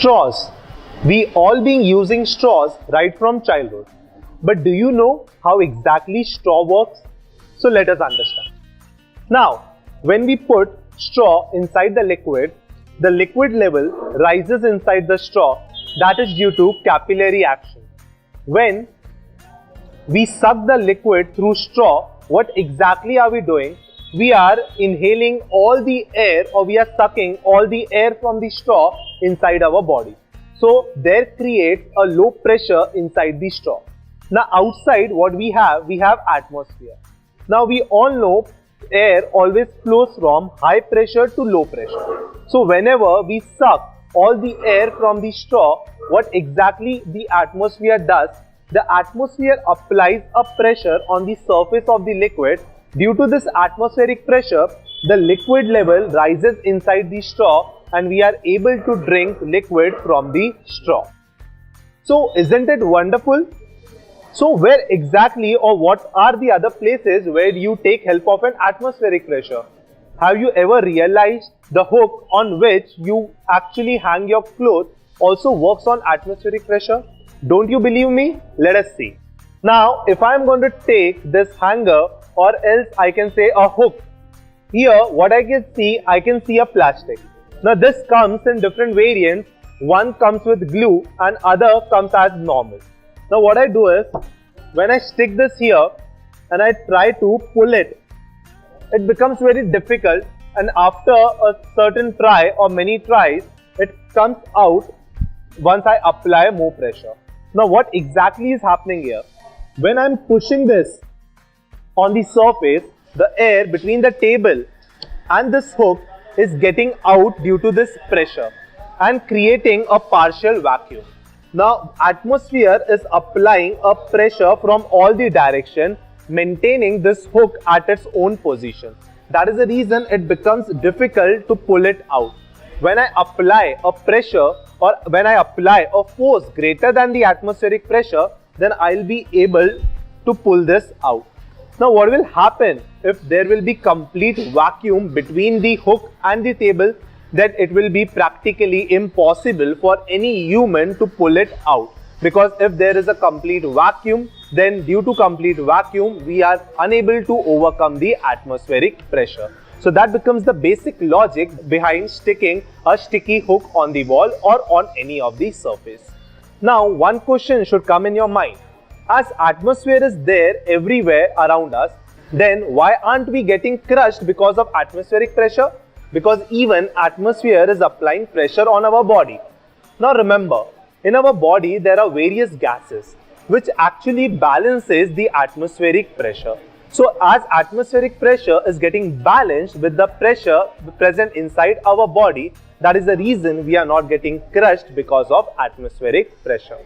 Straws. We all been using straws right from childhood. But do you know how exactly straw works? So let us understand. Now, when we put straw inside the liquid level rises inside the straw. That is due to capillary action. When we suck the liquid through straw, what exactly are we doing? We are inhaling all the air, or we are sucking all the air from the straw inside our body. So there creates a low pressure inside the straw. Now outside what we have atmosphere. Now we all know air always flows from high pressure to low pressure. So whenever we suck all the air from the straw, what exactly the atmosphere does? The atmosphere applies a pressure on the surface of the liquid. Due to this atmospheric pressure, the liquid level rises inside the straw and we are able to drink liquid from the straw. So isn't it wonderful? So where exactly or what are the other places where you take help of an atmospheric pressure? Have you ever realized the hook on which you actually hang your clothes also works on atmospheric pressure? Don't you believe me? Let us see. Now if I am going to take this hanger, or else I can say a hook. Here what I can see a plastic. Now this comes in different variants. One comes with glue and other comes as normal. Now what I do is, when I stick this here and I try to pull it, it becomes very difficult, and after a certain try or many tries, it comes out once I apply more pressure. Now what exactly is happening here? When I am pushing this on the surface, the air between the table and this hook is getting out due to this pressure and creating a partial vacuum. Now atmosphere is applying a pressure from all the direction, maintaining this hook at its own position. That is the reason it becomes difficult to pull it out. When I apply a pressure, or when I apply a force greater than the atmospheric pressure, then I'll be able to pull this out. Now what will happen if there will be complete vacuum between the hook and the table? Then it will be practically impossible for any human to pull it out. Because if there is a complete vacuum, then due to complete vacuum, we are unable to overcome the atmospheric pressure. So that becomes the basic logic behind sticking a sticky hook on the wall or on any of the surface. Now one question should come in your mind. As atmosphere is there everywhere around us, then why aren't we getting crushed because of atmospheric pressure? Because even atmosphere is applying pressure on our body. Now remember, in our body there are various gases which actually balances the atmospheric pressure. So as atmospheric pressure is getting balanced with the pressure present inside our body, that is the reason we are not getting crushed because of atmospheric pressure.